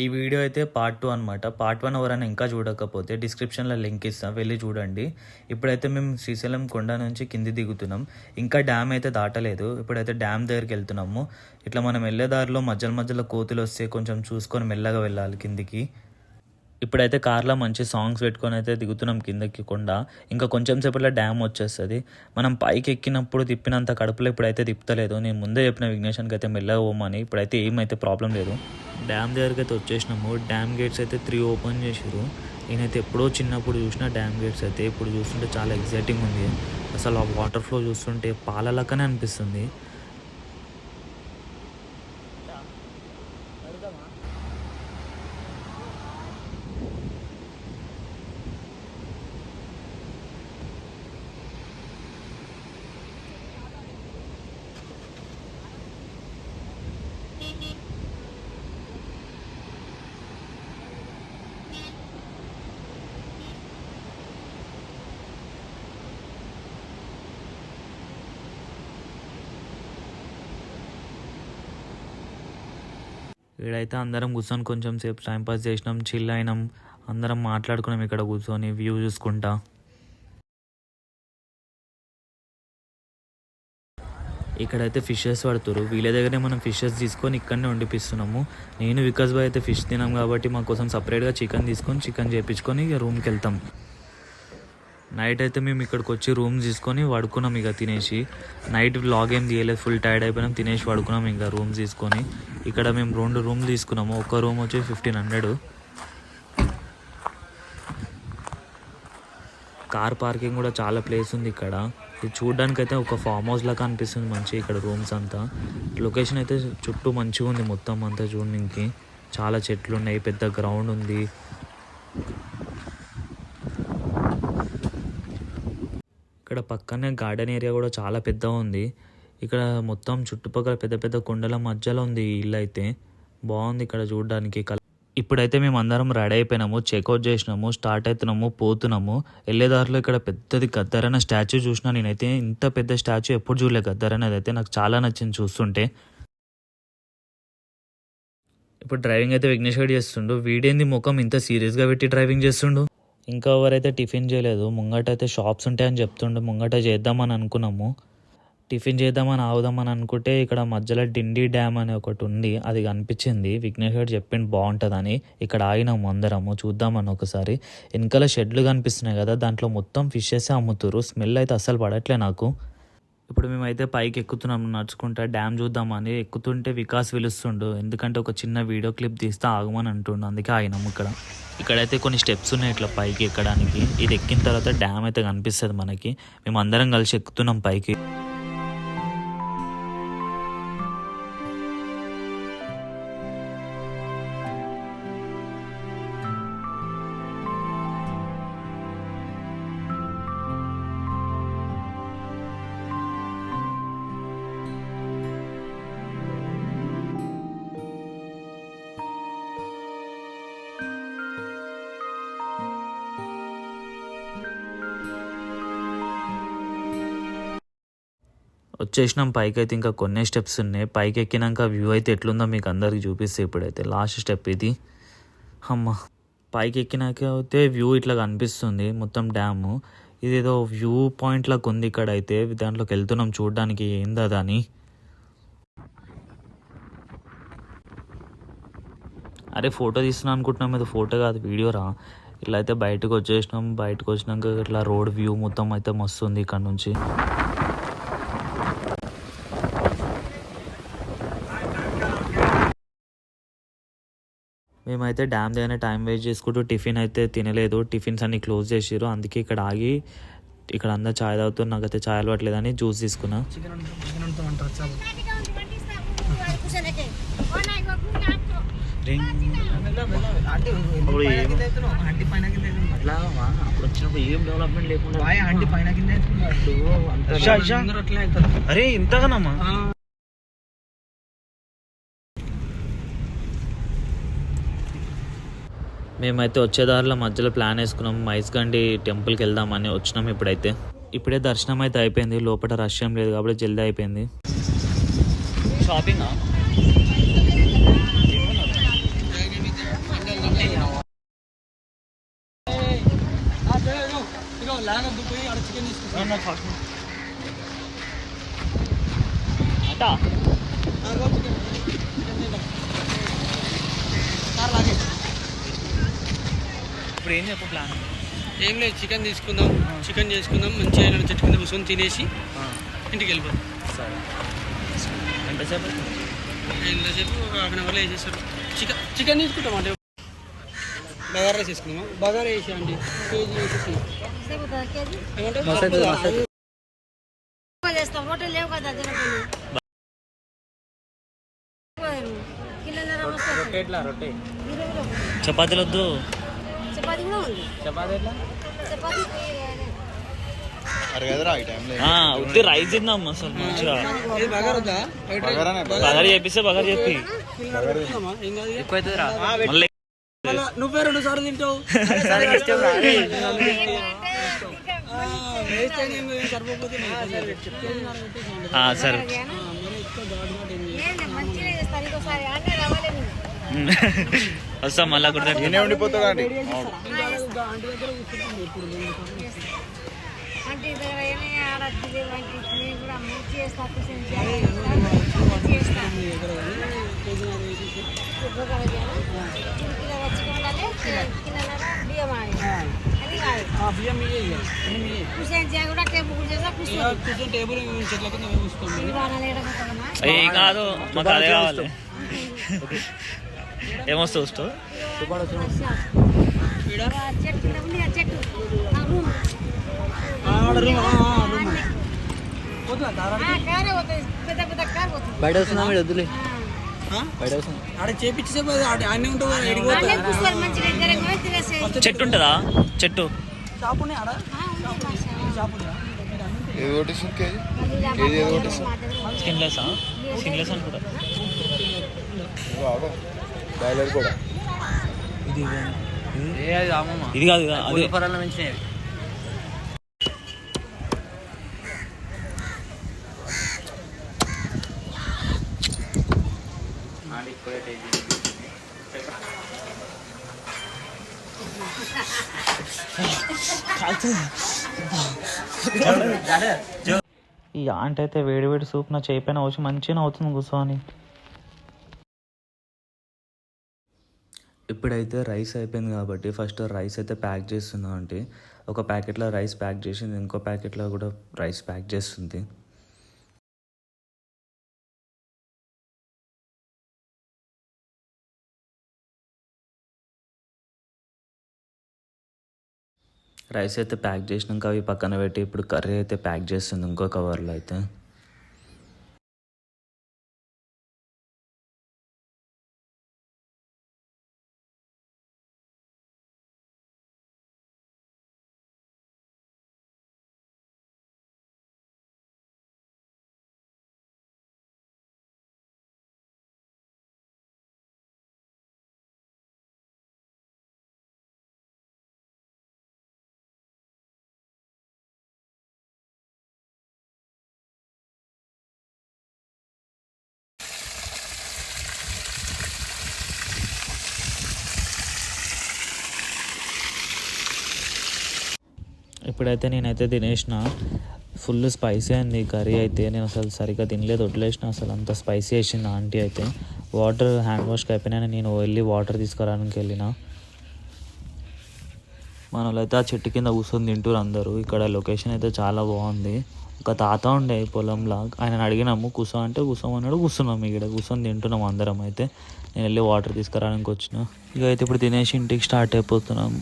ఈ వీడియో అయితే పార్ట్ 2 అనమాట. పార్ట్ 1 ఎవరైనా ఇంకా చూడకపోతే డిస్క్రిప్షన్లో లింక్ ఇస్తాం, వెళ్ళి చూడండి. ఇప్పుడైతే మేము శ్రీశైలం కొండ నుంచి కింది దిగుతున్నాం. ఇంకా డ్యామ్ అయితే దాటలేదు. ఇప్పుడైతే డ్యామ్ దగ్గరికి వెళ్తున్నాము. ఇట్లా మనం వెళ్ళే దారిలో మధ్యలో కోతులు వస్తే కొంచెం చూసుకొని మెల్లగా వెళ్ళాలి కిందికి. ఇప్పుడైతే కార్లో మంచి సాంగ్స్ పెట్టుకొని అయితే దిగుతున్నాం కిందకి కొండ. ఇంకా కొంచెం సేపట్లో డ్యామ్ వచ్చేస్తుంది. మనం పైకి ఎక్కినప్పుడు తిప్పినంత కడుపులో ఇప్పుడైతే తిప్పుతలేదు. నేను ముందే చెప్పిన విఘ్నేషన్కి అయితే మెల్లగా పోమని. ఇప్పుడైతే ఏమైతే ప్రాబ్లం లేదు. డ్యామ్ దగ్గరికి అయితే వచ్చేసినాము. డ్యామ్ గేట్స్ అయితే 3 ఓపెన్ చేసారు. నేనైతే ఎప్పుడో చిన్నప్పుడు చూసిన డ్యామ్ గేట్స్ అయితే ఇప్పుడు చూస్తుంటే చాలా ఎగ్జైటింగ్ ఉంది. అసలు ఆ వాటర్ ఫ్లో చూస్తుంటే పాలలక్కనే అనిపిస్తుంది. ఇక్కడైతే అందరం కూర్చొని కొంచెం సేపు టైంపాస్ చేసినాం, చిల్ అయినాం, అందరం మాట్లాడుకున్నాం ఇక్కడ కూర్చొని వ్యూ చూసుకుంటా. ఇక్కడైతే ఫిషెస్ పడుతురు. వీళ్ళ దగ్గరే మనం ఫిషెస్ తీసుకొని ఇక్కడనే వండిపిస్తున్నాము. నేను వికాస్ బాయ్ అయితే ఫిష్ తినాం కాబట్టి మా కోసం సపరేట్గా చికెన్ తీసుకొని చికెన్ చేయించుకొని ఇక రూమ్కి వెళ్తాం. నైట్ అయితే మేము ఇక్కడికి వచ్చి రూమ్ తీసుకొని పడుకున్నాం. ఇక తినేసి నైట్ వ్లాగ్ ఏం తీయలేదు, ఫుల్ టైర్డ్ అయిపోయినాం. తినేసి పడుకున్నాం ఇంకా రూమ్ తీసుకొని. ఇక్కడ మేము 2 రూమ్లు తీసుకున్నాము. ఒక రూమ్ వచ్చి 1500. కార్ పార్కింగ్ కూడా చాలా ప్లేస్ ఉంది ఇక్కడ. ఇది చూడడానికి అయితే ఒక ఫామ్ హౌస్ లాగా అనిపిస్తుంది మంచి. ఇక్కడ రూమ్స్ అంతా లొకేషన్ అయితే చుట్టూ మంచిగా ఉంది. మొత్తం అంతా చూడడానికి చాలా చెట్లు ఉన్నాయి, పెద్ద గ్రౌండ్ ఉంది. ఇక్కడ పక్కనే గార్డెన్ ఏరియా కూడా చాలా పెద్దగా ఉంది. ఇక్కడ మొత్తం చుట్టుపక్కల పెద్ద పెద్ద కొండల మధ్యలో ఉంది ఈ ఇల్లు అయితే. బాగుంది ఇక్కడ చూడడానికి. ఇప్పుడైతే మేము అందరం రెడీ అయిపోయినాము, చెక్అవుట్ చేసినాము, స్టార్ట్ అవుతున్నాము, పోతున్నాము. వెళ్ళేదారిలో ఇక్కడ పెద్దది గద్దరన్న స్టాచ్యూ చూసినా. నేనైతే ఇంత పెద్ద స్టాచ్యూ ఎప్పుడు చూడలే. గద్దరన్నది అయితే నాకు చాలా నచ్చింది చూస్తుంటే. ఇప్పుడు డ్రైవింగ్ అయితే విఘ్నేష్ గడ్ చేస్తుండు. వీడేంది ముఖం ఇంత సీరియస్గా పెట్టి డ్రైవింగ్ చేస్తుండు. ఇంకా ఎవరైతే టిఫిన్ చేయలేదు. ముంగట అయితే షాప్స్ ఉంటాయని చెప్తుండే. ముంగట చేద్దామని అనుకున్నాము. టిఫిన్ చేద్దామని ఆగుదామని అనుకుంటే ఇక్కడ మధ్యలో డిండి డ్యామ్ అని ఒకటి ఉంది, అది కనిపించింది. విఘ్నేష్ గారు చెప్పిండు బాగుంటుందని. ఇక్కడ ఆగినాము అందరము చూద్దామని. ఒకసారి వెనకాల షెడ్లు కనిపిస్తున్నాయి కదా, దాంట్లో మొత్తం ఫిషెస్ అమ్ముతారు. స్మెల్ అయితే అస్సలు పడట్లే నాకు. ఇప్పుడు మేమైతే పైకి ఎక్కుతున్నాం నడుచుకుంటా. డ్యామ్ చూద్దామని ఎక్కుతుంటే వికాస్ పిలుస్తుండు. ఎందుకంటే ఒక చిన్న వీడియో క్లిప్ తీస్తే ఆగమని అంటుండు. అందుకే ఆగినాము. ఇక్కడైతే కొన్ని స్టెప్స్ ఉన్నాయి ఇట్లా పైకి ఎక్కడానికి. ఇది ఎక్కిన తర్వాత డ్యామ్ అయితే కనిపిస్తుంది మనకి. మేము అందరం కలిసి ఎక్కుతున్నాం పైకి. వచ్చేసినాం పైకి. అయితే ఇంకా కొన్ని స్టెప్స్ ఉన్నాయి. పైకి ఎక్కినాక వ్యూ అయితే ఎట్లుందో మీకు అందరికి చూపిస్తే. ఇప్పుడైతే లాస్ట్ స్టెప్ ఇది. అమ్మ, పైకి ఎక్కినాక అయితే వ్యూ ఇట్లా కనిపిస్తుంది మొత్తం డ్యాము. ఇదేదో వ్యూ పాయింట్ లాగా ఉంది ఇక్కడ అయితే. దాంట్లోకి వెళ్తున్నాం చూడడానికి ఏందని. అరే ఫోటో తీస్తున్నాం అనుకుంటున్నాం, ఇది ఫోటో కాదు వీడియో రా. ఇలా అయితే బయటకు వచ్చేసినాం. బయటకు వచ్చినాక ఇట్లా రోడ్ వ్యూ మొత్తం అయితే మస్తు ఉంది ఇక్కడ నుంచి. మేమైతే డ్యామ్ దగ్గర టైం వేస్ట్ చేసుకుంటూ టిఫిన్ అయితే తినలేదు. టిఫిన్స్ అన్ని క్లోజ్ చేసారు. అందుకే ఇక్కడ ఆగి ఇక్కడ అందరు చాయ్ తాగుతారు. నాకైతే చాయ్ అలవాట్లేదని జ్యూస్ తీసుకున్నా. అరే ఇంతగానమ్మా. మేమైతే వచ్చేదారిలో మధ్యలో ప్లాన్ వేసుకున్నాం, మైస్గండి టెంపుల్కి వెళ్దామని వచ్చినాం. ఇప్పుడే దర్శనం అయితే అయిపోయింది. లోపల రష్ ఏం లేదు కాబట్టి జల్దీ అయిపోయింది. షాపింగ్ పోయి ఆడ చికెన్ తీసుకుంటాం ఇప్పుడు ఏం చెప్పు ప్లాన్? ఏం లేదు, చికెన్ తీసుకుందాం, చికెన్ చేసుకుందాం, మంచిగా చెట్టు కింద కూర్చొని తినేసి ఇంటికి వెళ్ళిపోతాం. సరే, ఎంతసేపు? ఎంతసేపు? ఒక హాఫ్ అన్ అవర్లో వేసేస్తారు. చికెన్ తీసుకుంటాం అంటే బగారా రైస్ తీసుకుందాం. బగారా వేసి అండి కేజీ వేసేసి చపాతీలు వద్దు. ఉత్తి రైస్ తిందాం అసలు మంచిగా. బగారు చెప్పిస్తే బగారు చెప్పి మళ్ళీ నువ్వే 2 సార్లు తింటావు. సరే వస్తా మళ్ళా కూడా ఉండిపోతా ఏం కాదు, మాకు అదే కావాలి. ఏమొస్తా వస్తూ బయట వస్తున్నా వద్దులే, బయట వస్తున్నా ఆడ చేపించే అన్నీ ఉంటుంది. చెట్టు ఉంటుందా? చెట్టు షాప్ ఉన్నాయి ఆడ, షాప్ ఉందా? స్కిన్లెస్ స్కిన్లెస్ అనుకుంటా. కూడా ఇది కాదు, అది పెంచినవి. ఈ ఆంటీ అయితే వేడి వేడి సూప్ నా చేయి పైన వచ్చి మంచిగా అవుతుంది కూర్చొని. ఇప్పుడైతే రైస్ అయిపోయింది కాబట్టి ఫస్ట్ రైస్ అయితే ప్యాక్ చేస్తుందా అంటే ఒక ప్యాకెట్లో రైస్ ప్యాక్ చేసింది, ఇంకో ప్యాకెట్లో కూడా రైస్ ప్యాక్ చేస్తుంది. రైస్ అయితే ప్యాక్ చేసినాక అవి పక్కన పెట్టి ఇప్పుడు కర్రీ అయితే ప్యాక్ చేస్తుంది ఇంకో కవర్లో అయితే. ఇప్పుడైతే నేనైతే తినేసిన, ఫుల్ స్పైసీ అయింది కర్రీ అయితే. నేను అసలు సరిగ్గా తినలేదు, వదిలేసిన. అసలు అంత స్పైసీ వేసింది ఆంటీ అయితే. వాటర్ హ్యాండ్ వాష్కి అయిపోయినా నేను వెళ్ళి వాటర్ తీసుకురావడానికి వెళ్ళిన. మన వాళ్ళైతే ఆ చెట్టు కింద కూర్చొని తింటారు అందరూ. ఇక్కడ లొకేషన్ అయితే చాలా బాగుంది. ఒక తాత ఉండే పొలంలా, ఆయన అడిగినాము కూర్చో అంటే కూర్చోమన్నాడు. కూర్చున్నాము, ఇక్కడ కూర్చొని తింటున్నాము అందరం. అయితే నేను వెళ్ళి వాటర్ తీసుకురావడానికి వచ్చిన. ఇక అయితే ఇప్పుడు తినేసి ఇంటికి స్టార్ట్ అయిపోతున్నాము.